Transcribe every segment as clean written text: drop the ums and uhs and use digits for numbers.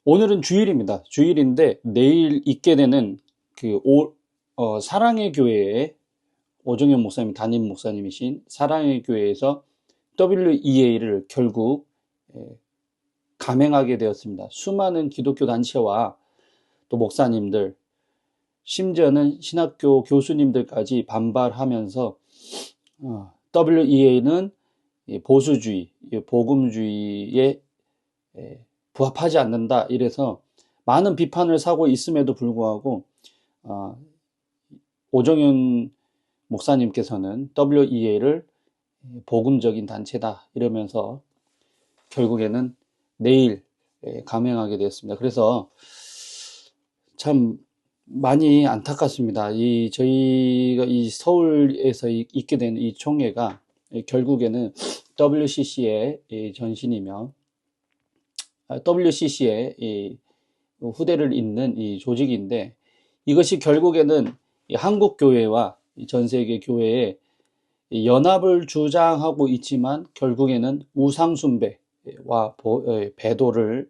오늘은 주일입니다. 주일인데 내일 있게 되는 사랑의 교회의 오정현 목사님 담임 목사님이신 사랑의 교회에서 WEA를 결국 감행하게 되었습니다. 수많은 기독교 단체와 또 목사님들, 심지어는 신학교 교수님들까지 반발하면서 WEA는 보수주의, 복음주의에 부합하지 않는다 이래서 많은 비판을 사고 있음에도 불구하고 오정현 목사님께서는 WEA를 복음적인 단체다 이러면서 결국에는 내일 감행하게 되었습니다. 그래서 참 많이 안타깝습니다. 저희가 이 서울에서 있게 된 이 총회가 결국에는 WCC의 전신이며 WCC의 후대를 잇는 이 조직인데, 이것이 결국에는 한국 교회와 전 세계 교회의 연합을 주장하고 있지만 결국에는 우상 숭배와 배도를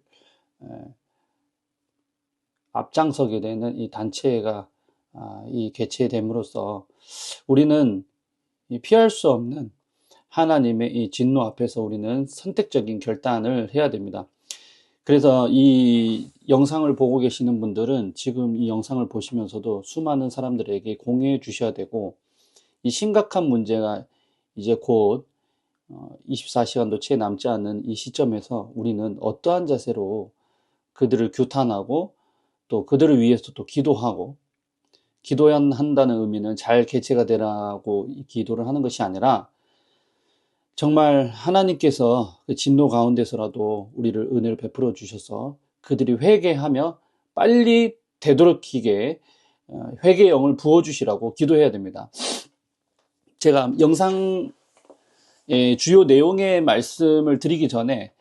앞장서게 되는 이 단체가 개최됨으로써 우리는 피할 수 없는 하나님의 이 진노 앞에서 우리는 선택적인 결단을 해야 됩니다. 그래서 이 영상을 보고 계시는 분들은 지금 이 영상을 보시면서도 수많은 사람들에게 공유해 주셔야 되고, 이 심각한 문제가 이제 곧 24시간도 채 남지 않은 이 시점에서 우리는 어떠한 자세로 그들을 규탄하고 또 그들을 위해서 또 기도하고, 기도한다는 의미는 잘 개최가 되라고 기도를 하는 것이 아니라 정말 하나님께서 그 진노 가운데서라도 우리를 은혜를 베풀어 주셔서 그들이 회개하며 빨리 되돌이키게 회개의 영을 부어주시라고 기도해야 됩니다. 제가 영상의 주요 내용의 말씀을 드리기 전에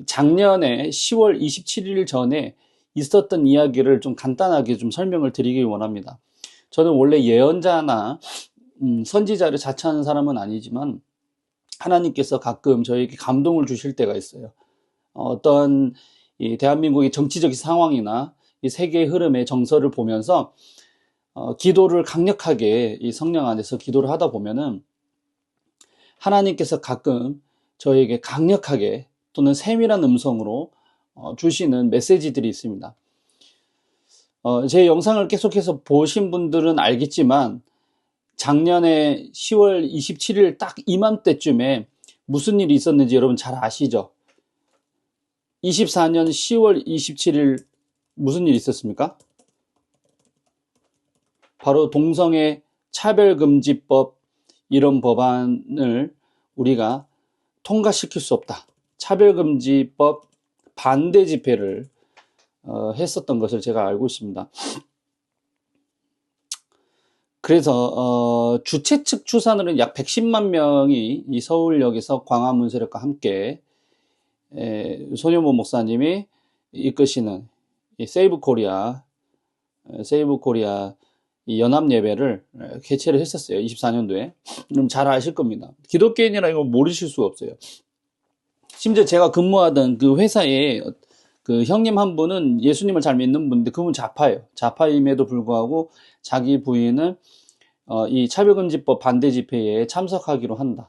작년에 10월 27일 전에 있었던 이야기를 좀 간단하게 좀 설명을 드리기 원합니다. 저는 원래 예언자나 선지자를 자처하는 사람은 아니지만 하나님께서 가끔 저에게 감동을 주실 때가 있어요. 어떤 이 대한민국의 정치적 상황이나 이 세계의 흐름의 정서를 보면서 기도를 강력하게 이 성령 안에서 기도를 하다 보면은 하나님께서 가끔 저에게 강력하게 또는 세밀한 음성으로 주시는 메시지들이 있습니다. 제 영상을 계속해서 보신 분들은 알겠지만 작년에 10월 27일 딱 이맘때쯤에 무슨 일이 있었는지 여러분 잘 아시죠? 24년 10월 27일 무슨 일이 있었습니까? 바로 동성애 차별금지법, 이런 법안을 우리가 통과시킬 수 없다, 차별금지법 반대 집회를 했었던 것을 제가 알고 있습니다. 그래서 주최 측 추산으로는 약 110만 명이 이 서울역에서 광화문 세력과 함께 손효모 목사님이 이끄시는 이 세이브 코리아 이 연합 예배를 개최를 했었어요. 24년도에. 그럼 잘 아실 겁니다. 기독교인이라 이거 모르실 수가 없어요. 심지어 제가 근무하던 그 회사에 그 형님 한 분은 예수님을 잘 믿는 분인데 그분 좌파예요. 좌파임에도 불구하고 자기 부인을 이 차별금지법 반대 집회에 참석하기로 한다.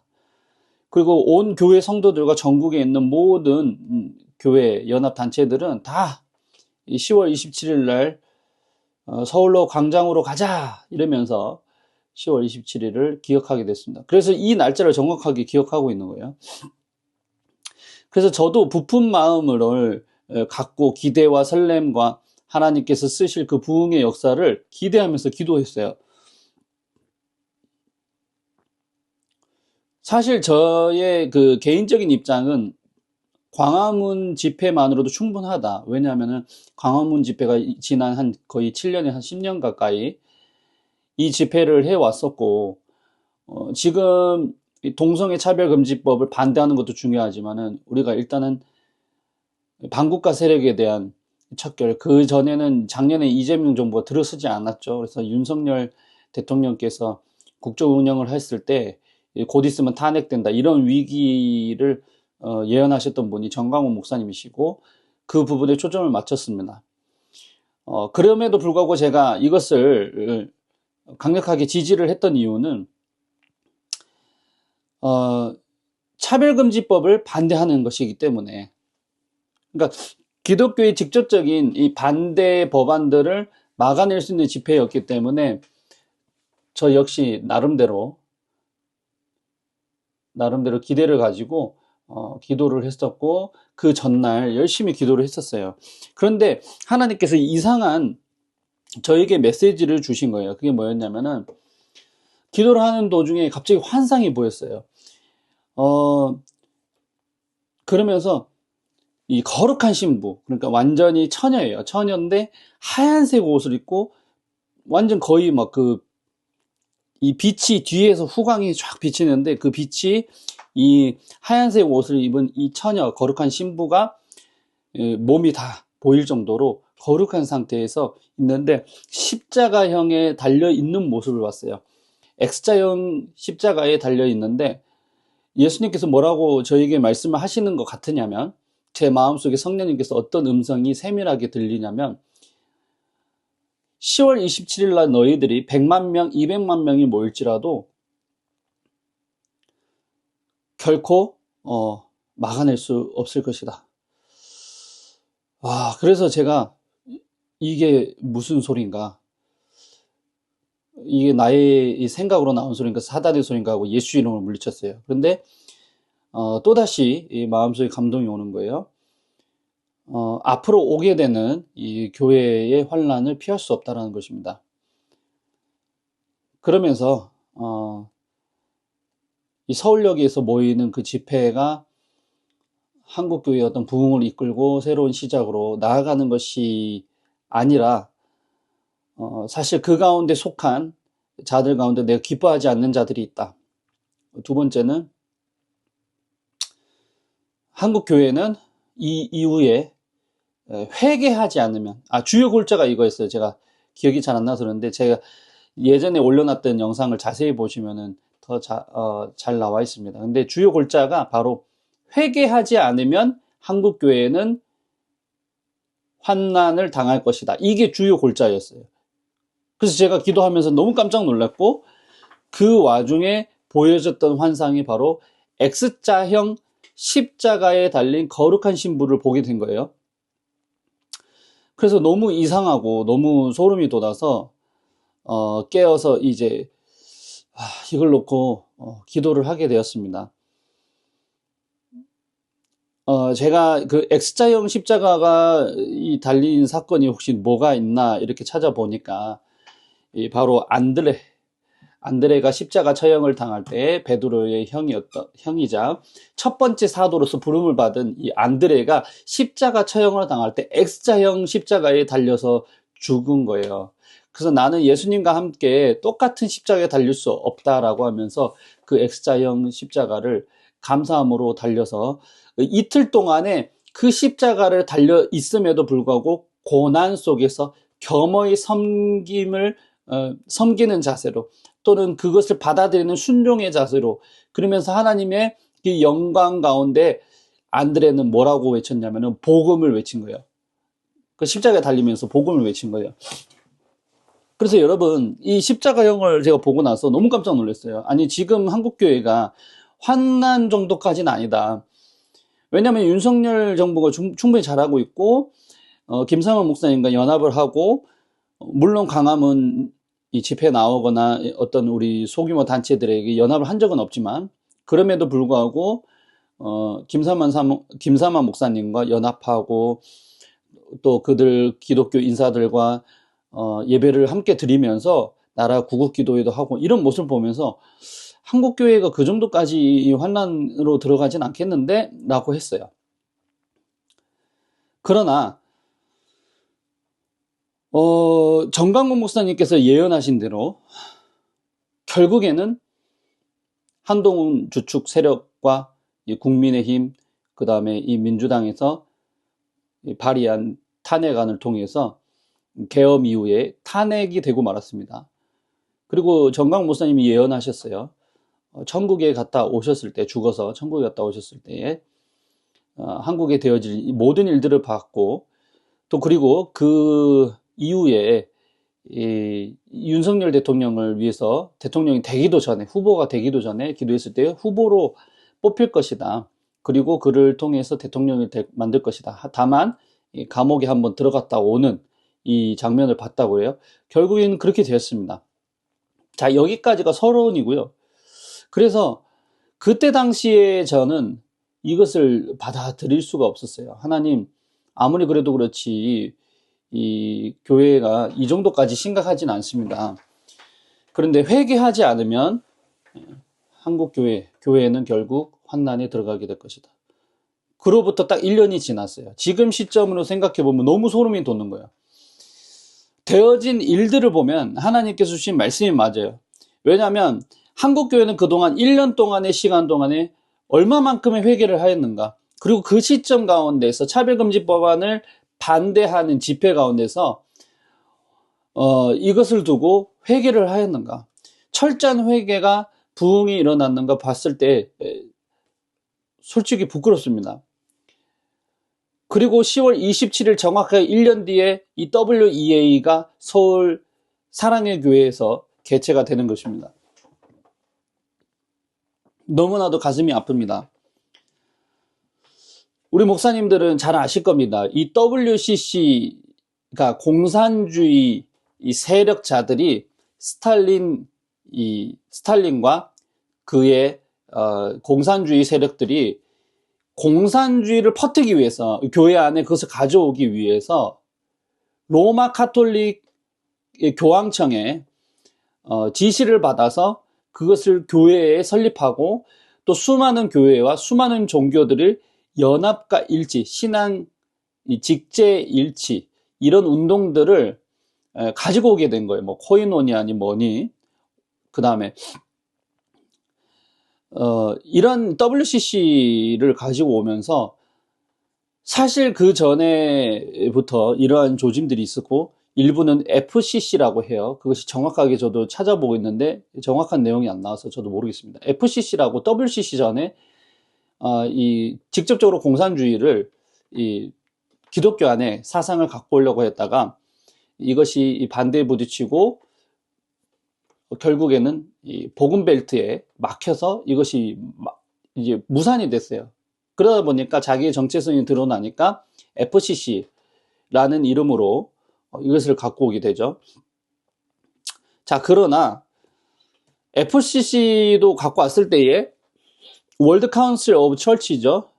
그리고 온 교회 성도들과 전국에 있는 모든 교회 연합 단체들은 다 10월 27일 날 서울로 광장으로 가자 이러면서 10월 27일을 기억하게 됐습니다. 그래서 이 날짜를 정확하게 기억하고 있는 거예요. 그래서 저도 부푼 마음을 갖고 기대와 설렘과 하나님께서 쓰실 그 부흥의 역사를 기대하면서 기도했어요. 사실 저의 그 개인적인 입장은 광화문 집회만으로도 충분하다. 왜냐하면은 광화문 집회가 지난 한 거의 7년에 한 10년 가까이 이 집회를 해왔었고, 지금 동성애 차별금지법을 반대하는 것도 중요하지만은 우리가 일단은 반국가 세력에 대한 척결, 그 전에는 작년에 이재명 정부가 들어서지 않았죠. 그래서 윤석열 대통령께서 국정 운영을 했을 때 곧 있으면 탄핵된다, 이런 위기를 예언하셨던 분이 정광훈 목사님이시고 그 부분에 초점을 맞췄습니다. 그럼에도 불구하고 제가 이것을 강력하게 지지를 했던 이유는 차별금지법을 반대하는 것이기 때문에, 그러니까 기독교의 직접적인 이 반대 법안들을 막아낼 수 있는 집회였기 때문에 저 역시 나름대로 기대를 가지고 기도를 했었고 그 전날 열심히 기도를 했었어요. 그런데 하나님께서 이상한 저에게 메시지를 주신 거예요. 그게 뭐였냐면은 기도를 하는 도중에 갑자기 환상이 보였어요. 그러면서 이 거룩한 신부, 그러니까 완전히 처녀예요. 처녀인데 하얀색 옷을 입고 완전 거의 막 이 빛이 뒤에서 후광이 쫙 비치는데 그 빛이 이 하얀색 옷을 입은 이 처녀, 거룩한 신부가 몸이 다 보일 정도로 거룩한 상태에서 있는데 십자가형에 달려 있는 모습을 봤어요. X자형 십자가에 달려 있는데 예수님께서 뭐라고 저에게 말씀을 하시는 것 같으냐면, 제 마음속에 성령님께서 어떤 음성이 세밀하게 들리냐면 10월 27일 날 너희들이 100만 명, 200만 명이 모일지라도 결코 막아낼 수 없을 것이다. 그래서 제가 이게 무슨 소린가, 이게 나의 생각으로 나온 소린가 사단의 소린가 하고 예수 이름을 물리쳤어요. 그런데 또다시 이 마음속에 감동이 오는 거예요. 앞으로 오게 되는 이 교회의 환란을 피할 수 없다는 것입니다. 그러면서 이 서울역에서 모이는 그 집회가 한국교회의 어떤 부흥을 이끌고 새로운 시작으로 나아가는 것이 아니라 사실 그 가운데 속한 자들 가운데 내가 기뻐하지 않는 자들이 있다. 두 번째는 한국교회는 이 이후에 회개하지 않으면, 주요 골자가 이거였어요. 제가 기억이 잘 안 나서 그런데 제가 예전에 올려놨던 영상을 자세히 보시면은 더 잘 나와 있습니다. 근데 주요 골자가 바로 회개하지 않으면 한국교회는 환난을 당할 것이다. 이게 주요 골자였어요. 그래서 제가 기도하면서 너무 깜짝 놀랐고 그 와중에 보여졌던 환상이 바로 X자형 십자가에 달린 거룩한 신부를 보게 된 거예요. 그래서 너무 이상하고 너무 소름이 돋아서 깨어서 이제 이걸 놓고 기도를 하게 되었습니다. 제가 그 X자형 십자가가 달린 사건이 혹시 뭐가 있나 이렇게 찾아보니까 바로 안드레가 십자가 처형을 당할 때 베드로의 형이자 첫 번째 사도로서 부름을 받은 이 안드레가 십자가 처형을 당할 때 X자형 십자가에 달려서 죽은 거예요. 그래서 나는 예수님과 함께 똑같은 십자가에 달릴 수 없다라고 하면서 그 X자형 십자가를 감사함으로 달려서 이틀 동안에 그 십자가를 달려 있음에도 불구하고 고난 속에서 겸허히 섬기는 자세로, 또는 그것을 받아들이는 순종의 자세로, 그러면서 하나님의 그 영광 가운데 안드레는 뭐라고 외쳤냐면은 복음을 외친 거예요. 그 십자가에 달리면서 복음을 외친 거예요. 그래서 여러분, 이 십자가형을 제가 보고 나서 너무 깜짝 놀랐어요. 아니, 지금 한국교회가 환난 정도까지는 아니다. 왜냐하면 윤석열 정부가 충분히 잘하고 있고 김삼환 목사님과 연합을 하고, 물론 강함은 이 집회에 나오거나 어떤 우리 소규모 단체들에게 연합을 한 적은 없지만, 그럼에도 불구하고 김삼환 목사님과 연합하고 또 그들 기독교 인사들과 예배를 함께 드리면서 나라 구국 기도회도 하고, 이런 모습을 보면서 한국교회가 그 정도까지 환난으로 들어가진 않겠는데 라고 했어요. 그러나 정광훈 목사님께서 예언하신 대로 결국에는 한동훈 주축 세력과 이 국민의힘, 그 다음에 이 민주당에서 발의한 탄핵안을 통해서 계엄 이후에 탄핵이 되고 말았습니다. 그리고 정광훈 목사님이 예언하셨어요. 천국에 갔다 오셨을 때, 죽어서 천국에 갔다 오셨을 때에 한국에 되어질 이 모든 일들을 봤고, 또 그리고 그 이후에 이 윤석열 대통령을 위해서 대통령이 되기도 전에, 후보가 되기도 전에 기도했을 때 후보로 뽑힐 것이다. 그리고 그를 통해서 대통령을 만들 것이다. 다만 이 감옥에 한번 들어갔다 오는 이 장면을 봤다고 해요. 결국에는 그렇게 되었습니다. 자, 여기까지가 서론이고요. 그래서 그때 당시에 저는 이것을 받아들일 수가 없었어요. 하나님, 아무리 그래도 그렇지 이 교회가 이 정도까지 심각하진 않습니다. 그런데 회개하지 않으면 한국 교회는 결국 환난에 들어가게 될 것이다. 그로부터 딱 1년이 지났어요. 지금 시점으로 생각해보면 너무 소름이 돋는 거예요. 되어진 일들을 보면 하나님께서 주신 말씀이 맞아요. 왜냐하면 한국교회는 그동안 1년 동안의 시간 동안에 얼마만큼의 회개를 하였는가. 그리고 그 시점 가운데서 차별금지법안을 반대하는 집회 가운데서 이것을 두고 회개를 하였는가. 철저한 회개가 부흥이 일어났는가 봤을 때 솔직히 부끄럽습니다. 그리고 10월 27일 정확하게 1년 뒤에 이 WEA가 서울 사랑의 교회에서 개최가 되는 것입니다. 너무나도 가슴이 아픕니다. 우리 목사님들은 잘 아실 겁니다. 이 WCC가 공산주의 이 세력자들이 스탈린과 그의 공산주의 세력들이 공산주의를 퍼뜨기 위해서, 교회 안에 그것을 가져오기 위해서 로마 카톨릭 교황청에 지시를 받아서 그것을 교회에 설립하고, 또 수많은 교회와 수많은 종교들을 연합과 일치, 신앙 직제 일치, 이런 운동들을 가지고 오게 된 거예요. 뭐 코이노니아니 뭐니. 그 다음에 이런 WCC를 가지고 오면서 사실 그 전에부터 이러한 조짐들이 있었고, 일부는 FCC라고 해요. 그것이 정확하게 저도 찾아보고 있는데 정확한 내용이 안 나와서 저도 모르겠습니다. FCC라고 WCC 전에 이 직접적으로 공산주의를 이 기독교 안에 사상을 갖고 오려고 했다가 이것이 반대에 부딪히고 결국에는 이 복음 벨트에 막혀서 이것이 이제 무산이 됐어요. 그러다 보니까 자기의 정체성이 드러나니까 FCC라는 이름으로 이것을 갖고 오게 되죠. 자, 그러나 FCC도 갖고 왔을 때에 월드 카운슬 오브 처치죠.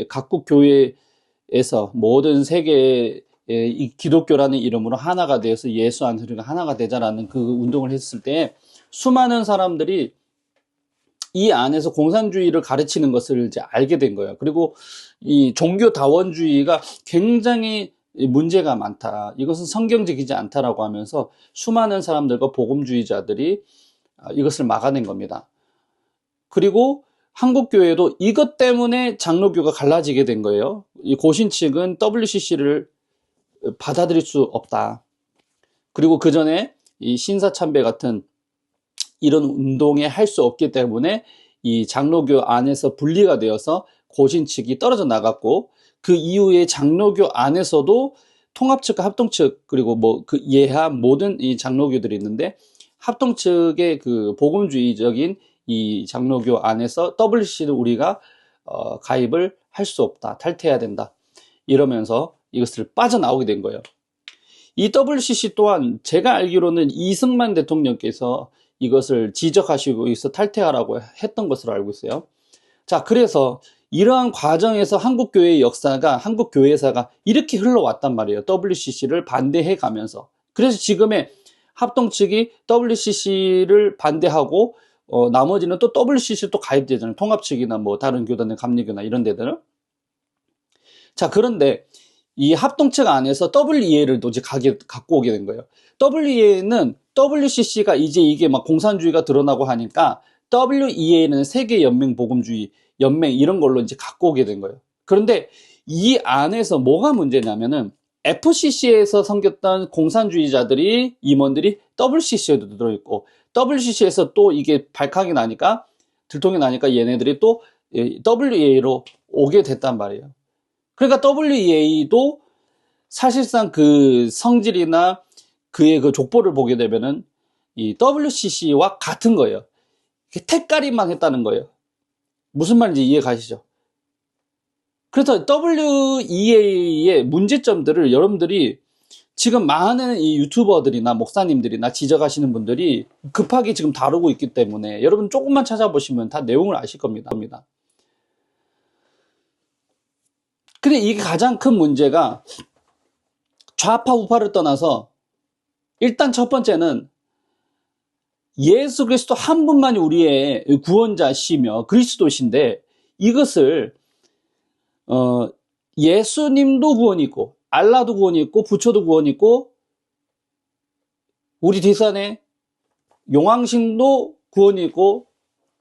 각국 교회에서 모든 세계의 이 기독교라는 이름으로 하나가 되어서 예수 안에서 우리가 하나가 되자라는 그 운동을 했을 때 수많은 사람들이 이 안에서 공산주의를 가르치는 것을 이제 알게 된 거예요. 그리고 이 종교다원주의가 굉장히 문제가 많다. 이것은 성경적이지 않다라고 하면서 수많은 사람들과 복음주의자들이 이것을 막아낸 겁니다. 그리고 한국교회도 이것 때문에 장로교가 갈라지게 된 거예요. 이 고신 측은 WCC를 받아들일 수 없다. 그리고 그 전에 이 신사참배 같은 이런 운동에 할 수 없기 때문에 이 장로교 안에서 분리가 되어서 고신 측이 떨어져 나갔고, 그 이후에 장로교 안에서도 통합 측과 합동 측, 그리고 뭐 그 예하 모든 이 장로교들이 있는데, 합동 측의 그 복음주의적인 이 장로교 안에서 WCC를 우리가 가입을 할 수 없다, 탈퇴해야 된다, 이러면서 이것을 빠져나오게 된 거예요. 이 WCC 또한 제가 알기로는 이승만 대통령께서 이것을 지적하시고 있어 탈퇴하라고 했던 것으로 알고 있어요. 자, 그래서 이러한 과정에서 한국교회의 역사가, 한국교회사가 이렇게 흘러왔단 말이에요. WCC를 반대해 가면서. 그래서 지금의 합동 측이 WCC를 반대하고 나머지는 또 WCC 또 가입되잖아요. 통합 측이나 뭐 다른 교단의 감리교나 이런 데들은. 자, 그런데 이 합동 측 안에서 WEA를 또 이제 갖고 오게 된 거예요. WEA는 WCC가 이제 이게 막 공산주의가 드러나고 하니까 WEA는 세계 연맹 복음주의 연맹 이런 걸로 이제 갖고 오게 된 거예요. 그런데 이 안에서 뭐가 문제냐면은 FCC에서 섬겼던 공산주의자들이 임원들이 WCC에도 들어있고, WCC에서 또 이게 발칵이 나니까 들통이 나니까 얘네들이 또 WEA로 오게 됐단 말이에요. 그러니까 WEA도 사실상 그 성질이나 그의 그 족보를 보게 되면은 이 WCC와 같은 거예요. 택가리만 했다는 거예요. 무슨 말인지 이해 가시죠? 그래서 WEA의 문제점들을 여러분들이 지금 많은 이 유튜버들이나 목사님들이나 지적하시는 분들이 급하게 지금 다루고 있기 때문에 여러분 조금만 찾아보시면 다 내용을 아실 겁니다. 근데 이게 가장 큰 문제가 좌파 우파를 떠나서 일단 첫 번째는 예수 그리스도 한 분만이 우리의 구원자시며 그리스도신데 이것을 예수님도 구원이 있고 알라도 구원이 있고 부처도 구원이 있고 우리 뒷산에 용왕신도 구원이 있고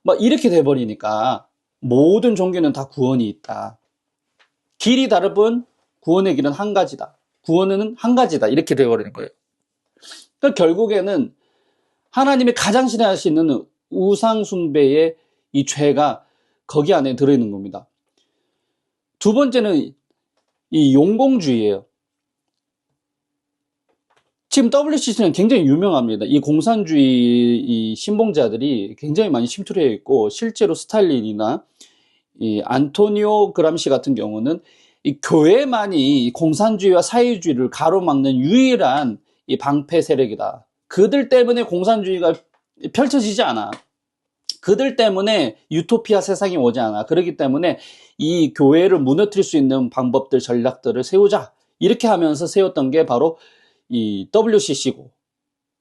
막 이렇게 돼버리니까 모든 종교는 다 구원이 있다. 길이 다를 뿐 구원의 길은 한 가지다. 구원은 한 가지다. 이렇게 돼버리는 거예요. 그러니까 결국에는 하나님이 가장 싫어하시는 우상 숭배의 이 죄가 거기 안에 들어있는 겁니다. 두 번째는 이 용공주의예요. 지금 WCC는 굉장히 유명합니다. 이 공산주의 이 신봉자들이 굉장히 많이 침투해 있고 실제로 스탈린이나 이 안토니오 그람시 같은 경우는 이 교회만이 공산주의와 사회주의를 가로막는 유일한 이 방패 세력이다. 그들 때문에 공산주의가 펼쳐지지 않아. 그들 때문에 유토피아 세상이 오지 않아. 그렇기 때문에 이 교회를 무너뜨릴 수 있는 방법들, 전략들을 세우자. 이렇게 하면서 세웠던 게 바로 이 WCC고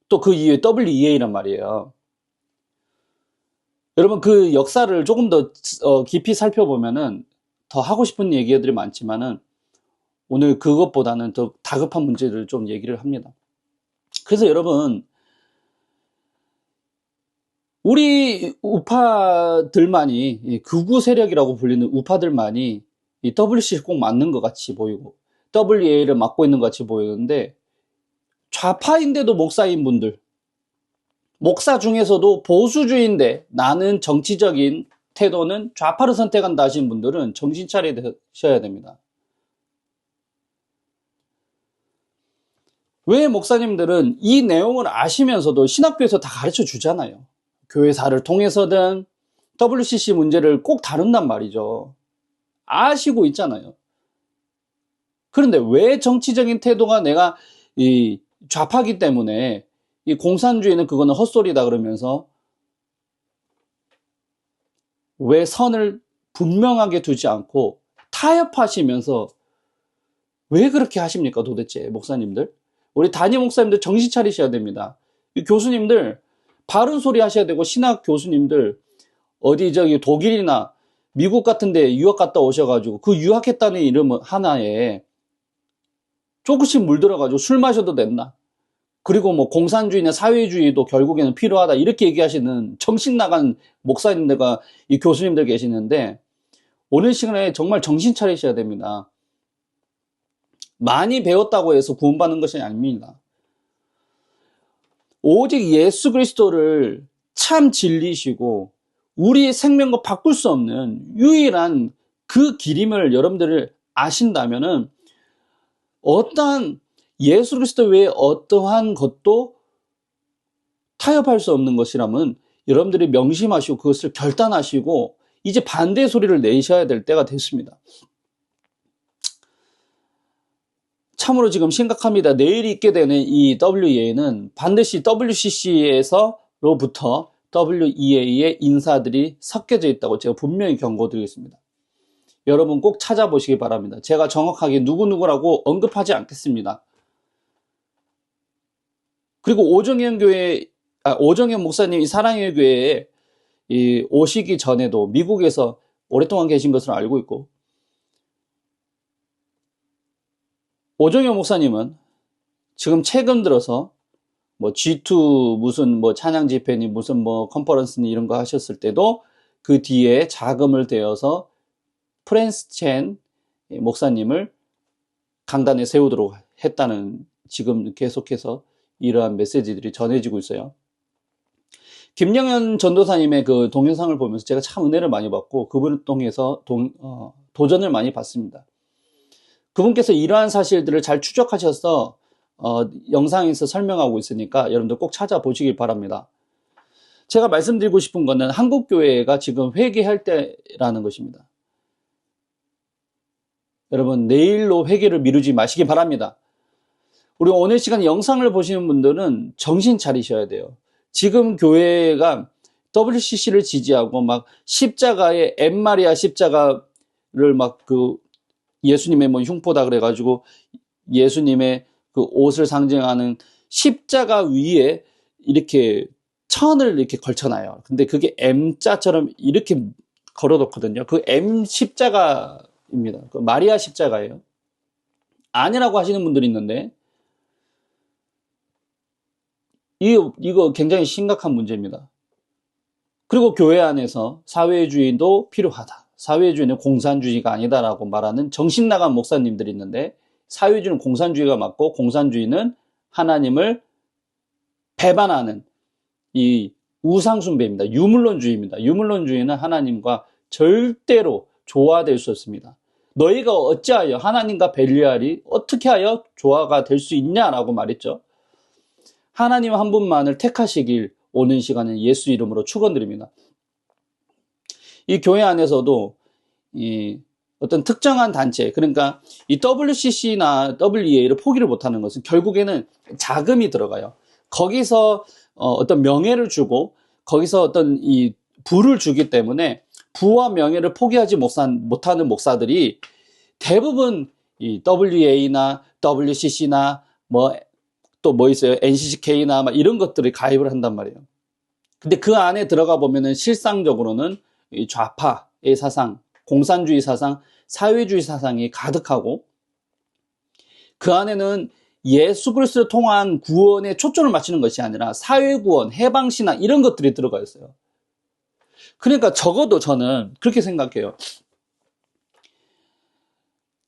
또 그 이후에 WEA란 말이에요. 여러분 그 역사를 조금 더 깊이 살펴보면은 더 하고 싶은 얘기들이 많지만은 오늘 그것보다는 더 다급한 문제를 좀 얘기를 합니다. 그래서 여러분 우리 우파들만이 극우 세력이라고 불리는 우파들만이 이 WCC 꼭 맞는 것 같이 보이고 WEA를 맡고 있는 것 같이 보이는데 좌파인데도 목사인 분들 목사 중에서도 보수주의인데 나는 정치적인 태도는 좌파를 선택한다 하시는 분들은 정신 차리셔야 됩니다. 왜 목사님들은 이 내용을 아시면서도 신학교에서 다 가르쳐 주잖아요. 교회사를 통해서든 WCC 문제를 꼭 다룬단 말이죠. 아시고 있잖아요. 그런데 왜 정치적인 태도가 내가 이 좌파기 때문에 이 공산주의는 그거는 헛소리다 그러면서 왜 선을 분명하게 두지 않고 타협하시면서 왜 그렇게 하십니까 도대체 목사님들? 우리 담임 목사님들 정신 차리셔야 됩니다. 이 교수님들 바른 소리 하셔야 되고 신학 교수님들 어디 저기 독일이나 미국 같은 데 유학 갔다 오셔가지고 그 유학했다는 이름 하나에 조금씩 물들어가지고 술 마셔도 된다. 그리고 뭐 공산주의나 사회주의도 결국에는 필요하다. 이렇게 얘기하시는 정신 나간 목사님들과 이 교수님들 계시는데 오늘 시간에 정말 정신 차리셔야 됩니다. 많이 배웠다고 해서 구원받는 것이 아닙니다. 오직 예수 그리스도를 참 진리시고 우리의 생명과 바꿀 수 없는 유일한 그 길임을 여러분들을 아신다면은 어떠한 예수 그리스도 외에 어떠한 것도 타협할 수 없는 것이라면 여러분들이 명심하시고 그것을 결단하시고 이제 반대 소리를 내셔야 될 때가 됐습니다. 참으로 지금 심각합니다. 내일 있게 되는 이 WEA는 반드시 WCC에서로부터 WEA의 인사들이 섞여져 있다고 제가 분명히 경고드리겠습니다. 여러분 꼭 찾아보시기 바랍니다. 제가 정확하게 누구누구라고 언급하지 않겠습니다. 그리고 오정현 목사님이 사랑의 교회에 오시기 전에도 미국에서 오랫동안 계신 것을 알고 있고 오정현 목사님은 지금 최근 들어서 뭐 G2 무슨 뭐 찬양 집회니 무슨 뭐 컨퍼런스니 이런 거 하셨을 때도 그 뒤에 자금을 대어서 프랜스 첸 목사님을 강단에 세우도록 했다는 지금 계속해서 이러한 메시지들이 전해지고 있어요. 김영현 전도사님의 그 동영상을 보면서 제가 참 은혜를 많이 받고 그분을 통해서 도전을 많이 받습니다. 그분께서 이러한 사실들을 잘 추적하셔서 영상에서 설명하고 있으니까 여러분들 꼭 찾아보시길 바랍니다. 제가 말씀드리고 싶은 거는 한국교회가 지금 회개할 때라는 것입니다. 여러분, 내일로 회개를 미루지 마시기 바랍니다. 우리 오늘 시간 영상을 보시는 분들은 정신 차리셔야 돼요. 지금 교회가 WCC를 지지하고 막 십자가에 엠마리아 십자가를 막 예수님의 뭐 흉포다 그래가지고 예수님의 그 옷을 상징하는 십자가 위에 이렇게 천을 이렇게 걸쳐놔요. 근데 그게 M자처럼 이렇게 걸어놓거든요. 그 M 십자가입니다. 그 마리아 십자가예요. 아니라고 하시는 분들이 있는데 이거 굉장히 심각한 문제입니다. 그리고 교회 안에서 사회주의도 필요하다. 사회주의는 공산주의가 아니다라고 말하는 정신나간 목사님들이 있는데 사회주의는 공산주의가 맞고 공산주의는 하나님을 배반하는 이 우상숭배입니다. 유물론주의입니다. 유물론주의는 하나님과 절대로 조화될 수 없습니다. 너희가 어찌하여 하나님과 벨리알이 어떻게 하여 조화가 될 수 있냐라고 말했죠. 하나님 한 분만을 택하시길 오는 시간은 예수 이름으로 축원드립니다. 이 교회 안에서도 이 어떤 특정한 단체, 그러니까 이 WCC나 WEA를 포기를 못하는 것은 결국에는 자금이 들어가요. 거기서 어떤 명예를 주고 거기서 어떤 이 부를 주기 때문에 부와 명예를 포기하지 못하는 목사들이 대부분 이 WEA나 WCC나 또 뭐 있어요? NCCK나 막 이런 것들을 가입을 한단 말이에요. 근데 그 안에 들어가 보면은 실상적으로는 이 좌파의 사상, 공산주의 사상, 사회주의 사상이 가득하고 그 안에는 예수 그리스도를 통한 구원에 초점을 맞추는 것이 아니라 사회구원, 해방신앙 이런 것들이 들어가 있어요. 그러니까 적어도 저는 그렇게 생각해요.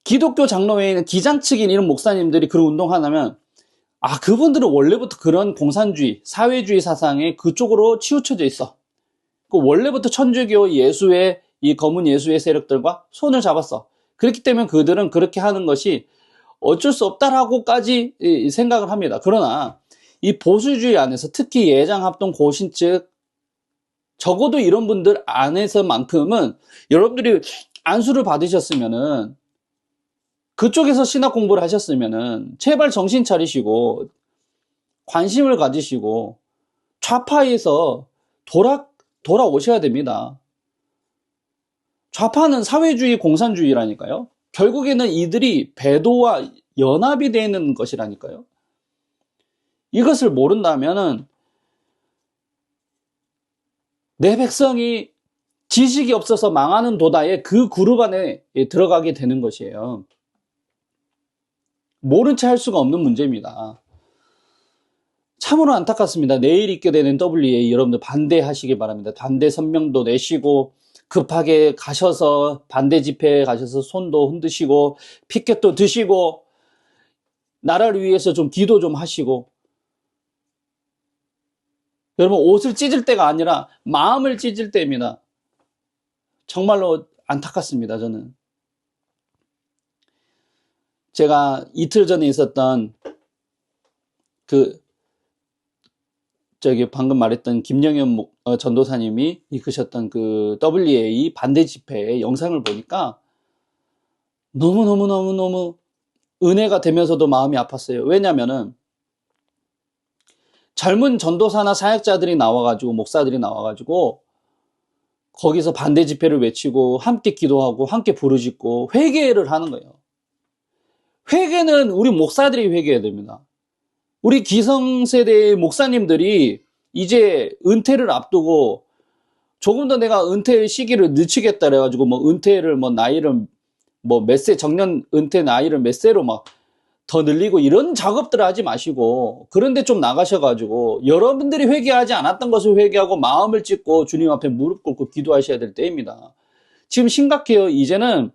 기독교 장로회에 있는 기장 측인 이런 목사님들이 그런 운동하면 그분들은 원래부터 그런 공산주의, 사회주의 사상에 그쪽으로 치우쳐져 있어. 원래부터 천주교 예수의 이 검은 예수의 세력들과 손을 잡았어. 그렇기 때문에 그들은 그렇게 하는 것이 어쩔 수 없다라고까지 생각을 합니다. 그러나 이 보수주의 안에서 특히 예장합동 고신 측 적어도 이런 분들 안에서만큼은 여러분들이 안수를 받으셨으면은 그쪽에서 신학 공부를 하셨으면은 제발 정신 차리시고 관심을 가지시고 좌파에서 돌아오셔야 됩니다. 좌파는 사회주의, 공산주의라니까요. 결국에는 이들이 배도와 연합이 되어 있는 것이라니까요. 이것을 모른다면은 내 백성이 지식이 없어서 망하는 도다에 그 그룹 안에 들어가게 되는 것이에요. 모른 채 할 수가 없는 문제입니다. 참으로 안타깝습니다. 내일 있게 되는 WA 여러분들 반대하시기 바랍니다. 반대 선명도 내시고 급하게 가셔서 반대 집회에 가셔서 손도 흔드시고 피켓도 드시고 나라를 위해서 좀 기도 좀 하시고 여러분 옷을 찢을 때가 아니라 마음을 찢을 때입니다. 정말로 안타깝습니다. 저는 제가 이틀 전에 있었던 방금 말했던 김영현 전도사님이 이끄셨던 그 WA 반대 집회의 영상을 보니까 너무 은혜가 되면서도 마음이 아팠어요. 왜냐면은 젊은 전도사나 사역자들이 나와가지고 목사들이 나와가지고 거기서 반대 집회를 외치고 함께 기도하고 함께 부르짖고 회개를 하는 거예요. 회개는 우리 목사들이 회개해야 됩니다. 우리 기성세대의 목사님들이 이제 은퇴를 앞두고 조금 더 내가 은퇴 시기를 늦추겠다 그래가지고 은퇴를 나이를 정년 은퇴 나이를 몇 세로 더 늘리고 이런 작업들을 하지 마시고 그런데 좀 나가셔가지고 여러분들이 회개하지 않았던 것을 회개하고 마음을 찢고 주님 앞에 무릎 꿇고 기도하셔야 될 때입니다. 지금 심각해요. 이제는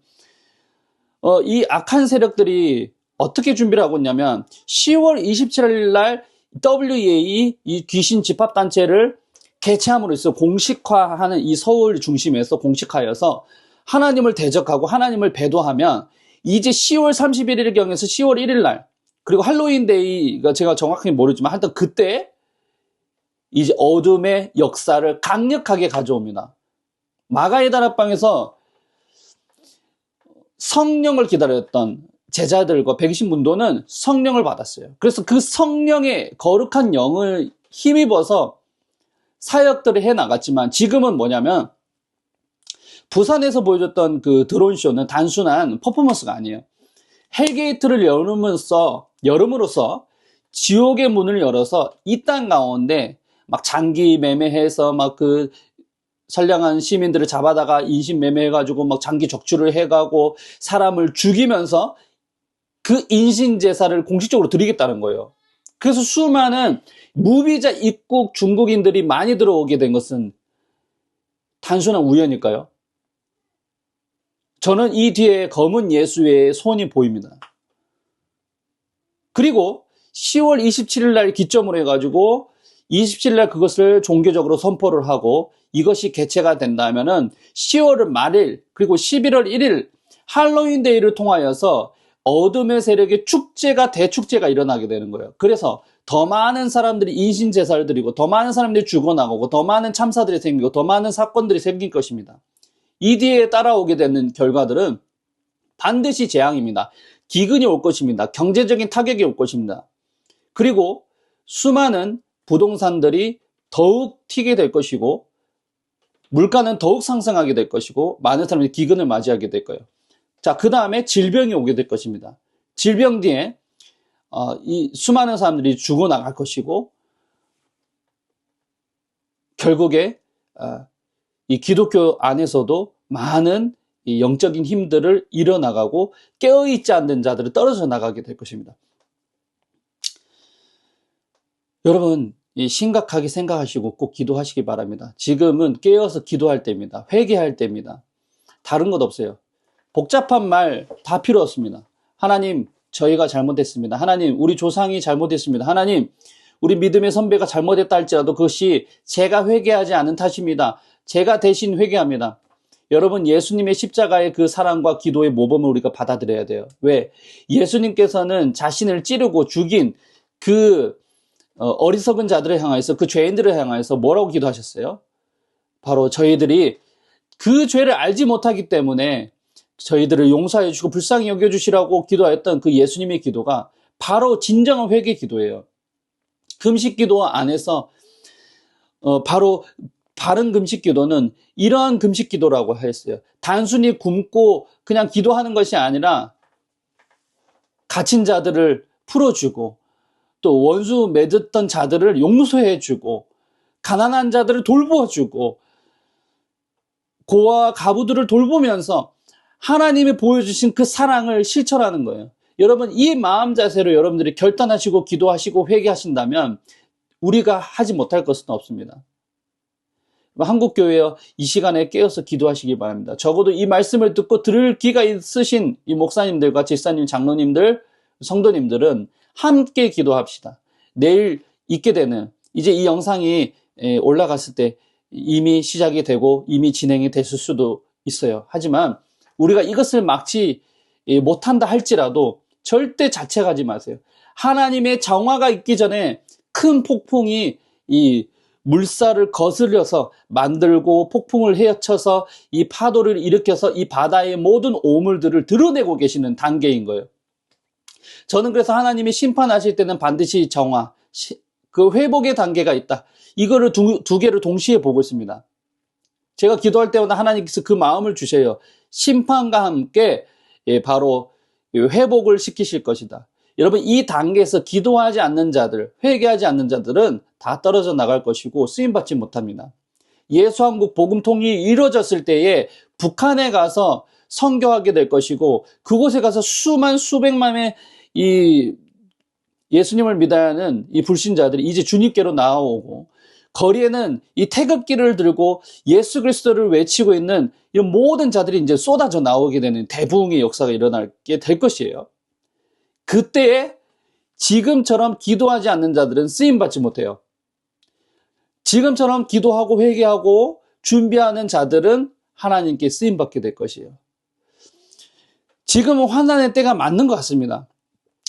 이 악한 세력들이 어떻게 준비를 하고 있냐면 10월 27일 날 WEA 이 귀신 집합단체를 개최함으로 해서 공식화하는 이 서울 중심에서 공식화해서 하나님을 대적하고 하나님을 배도하면 이제 10월 31일경에서 10월 1일 날, 그리고 할로윈 데이가 제가 정확하게 모르지만 하여튼 그때 이제 어둠의 역사를 강력하게 가져옵니다. 마가의 다락방에서 성령을 기다렸던 제자들과 120문도는 성령을 받았어요. 그래서 그 성령의 거룩한 영을 힘입어서 사역들을 해 나갔지만, 지금은 뭐냐면 부산에서 보여줬던 그 드론쇼는 단순한 퍼포먼스가 아니에요. 헬게이트를 열음으로써 지옥의 문을 열어서 이 땅 가운데 막 장기 매매해서 막 그 선량한 시민들을 잡아다가 인신 매매해가지고 막 장기 적출을 해가고 사람을 죽이면서 그 인신 제사를 공식적으로 드리겠다는 거예요. 그래서 수많은 무비자 입국 중국인들이 많이 들어오게 된 것은 단순한 우연일까요? 저는 이 뒤에 검은 예수의 손이 보입니다. 그리고 10월 27일 날 기점으로 해가지고 27일 날 그것을 종교적으로 선포를 하고 이것이 개최가 된다면은 10월 말일 그리고 11월 1일 할로윈 데이를 통하여서 어둠의 세력의 축제가 대축제가 일어나게 되는 거예요. 그래서 더 많은 사람들이 인신 제사를 드리고 더 많은 사람들이 죽어나가고 더 많은 참사들이 생기고 더 많은 사건들이 생길 것입니다. 이 뒤에 따라오게 되는 결과들은 반드시 재앙입니다. 기근이 올 것입니다. 경제적인 타격이 올 것입니다. 그리고 수많은 부동산들이 더욱 튀게 될 것이고 물가는 더욱 상승하게 될 것이고 많은 사람들이 기근을 맞이하게 될 거예요. 자, 그 다음에 질병이 오게 될 것입니다. 질병 뒤에 이 수많은 사람들이 죽어나갈 것이고 결국에 이 기독교 안에서도 많은 이 영적인 힘들을 잃어나가고 깨어있지 않는 자들을 떨어져 나가게 될 것입니다. 여러분, 심각하게 생각하시고 꼭 기도하시기 바랍니다. 지금은 깨어서 기도할 때입니다. 회개할 때입니다. 다른 것 없어요. 복잡한 말 다 필요 없습니다. 하나님, 저희가 잘못했습니다. 하나님, 우리 조상이 잘못했습니다. 하나님, 우리 믿음의 선배가 잘못했다 할지라도 그것이 제가 회개하지 않은 탓입니다. 제가 대신 회개합니다. 여러분, 예수님의 십자가의 그 사랑과 기도의 모범을 우리가 받아들여야 돼요. 왜? 예수님께서는 자신을 찌르고 죽인 그 어리석은 자들을 향하여서, 그 죄인들을 향하여서 뭐라고 기도하셨어요? 바로 저희들이 그 죄를 알지 못하기 때문에 저희들을 용서해 주시고 불쌍히 여겨주시라고 기도하였던 그 예수님의 기도가 바로 진정한 회개 기도예요. 금식 기도 안에서 바로 바른 금식 기도는 이러한 금식 기도라고 했어요. 단순히 굶고 그냥 기도하는 것이 아니라 갇힌 자들을 풀어주고 또 원수 맺었던 자들을 용서해주고 가난한 자들을 돌보아주고 고아와 가부들을 돌보면서 하나님이 보여주신 그 사랑을 실천하는 거예요. 여러분, 이 마음 자세로 여러분들이 결단하시고 기도하시고 회개하신다면 우리가 하지 못할 것은 없습니다. 한국교회여, 이 시간에 깨어서 기도하시기 바랍니다. 적어도 이 말씀을 듣고 들을 귀가 있으신 이 목사님들과 집사님, 장로님들, 성도님들은 함께 기도합시다. 내일 있게 되는, 이제 이 영상이 올라갔을 때 이미 시작이 되고 이미 진행이 됐을 수도 있어요. 하지만 우리가 이것을 막지 못한다 할지라도 절대 자책하지 마세요. 하나님의 정화가 있기 전에 큰 폭풍이 이 물살을 거슬려서 만들고 폭풍을 헤쳐서 이 파도를 일으켜서 이 바다의 모든 오물들을 드러내고 계시는 단계인 거예요. 저는 그래서 하나님이 심판하실 때는 반드시 정화, 그 회복의 단계가 있다. 이거를 두 개를 동시에 보고 있습니다. 제가 기도할 때마다 하나님께서 그 마음을 주셔요. 심판과 함께 바로 회복을 시키실 것이다. 여러분, 이 단계에서 기도하지 않는 자들, 회개하지 않는 자들은 다 떨어져 나갈 것이고 쓰임받지 못합니다. 예수한국 복음통일이 이루어졌을 때에 북한에 가서 선교하게 될 것이고 그곳에 가서 수백만의 이 예수님을 믿어야 하는 이 불신자들이 이제 주님께로 나아오고 거리에는 이 태극기를 들고 예수 그리스도를 외치고 있는 이런 모든 자들이 이제 쏟아져 나오게 되는 대부흥의 역사가 일어나게 될 것이에요. 그때에 지금처럼 기도하지 않는 자들은 쓰임받지 못해요. 지금처럼 기도하고 회개하고 준비하는 자들은 하나님께 쓰임받게 될 것이에요. 지금은 환난의 때가 맞는 것 같습니다.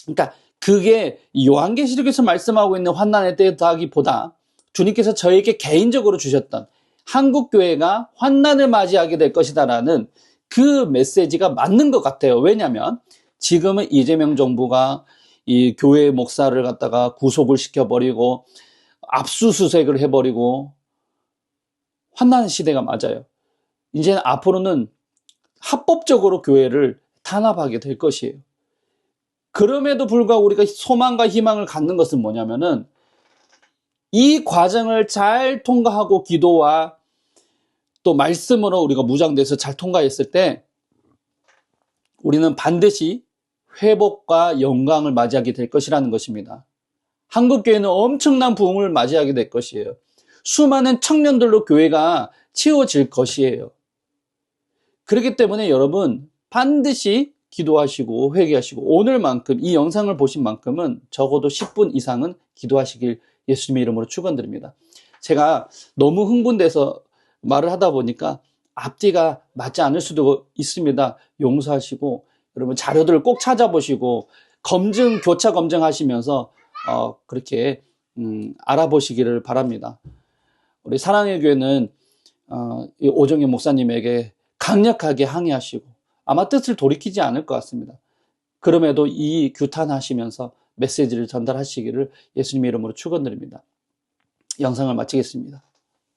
그러니까 그게 요한계시록에서 말씀하고 있는 환난의 때다기보다 주님께서 저에게 개인적으로 주셨던 한국교회가 환난을 맞이하게 될 것이다라는 그 메시지가 맞는 것 같아요. 왜냐하면 지금은 이재명 정부가 이 교회 목사를 갖다가 구속을 시켜버리고 압수수색을 해버리고 환난 시대가 맞아요. 이제는 앞으로는 합법적으로 교회를 탄압하게 될 것이에요. 그럼에도 불구하고 우리가 소망과 희망을 갖는 것은 뭐냐면은 이 과정을 잘 통과하고 기도와 또 말씀으로 우리가 무장돼서 잘 통과했을 때 우리는 반드시 회복과 영광을 맞이하게 될 것이라는 것입니다. 한국교회는 엄청난 부흥을 맞이하게 될 것이에요. 수많은 청년들로 교회가 채워질 것이에요. 그렇기 때문에 여러분 반드시 기도하시고 회개하시고 오늘만큼 이 영상을 보신 만큼은 적어도 10분 이상은 기도하시길 예수님의 이름으로 축원드립니다. 제가 너무 흥분돼서 말을 하다 보니까 앞뒤가 맞지 않을 수도 있습니다. 용서하시고 여러분 자료들을 꼭 찾아보시고 교차 검증하시면서 그렇게 알아보시기를 바랍니다. 우리 사랑의 교회는 오정현 목사님에게 강력하게 항의하시고 아마 뜻을 돌이키지 않을 것 같습니다. 그럼에도 이 규탄하시면서 메시지를 전달하시기를 예수님의 이름으로 축원드립니다. 영상을 마치겠습니다.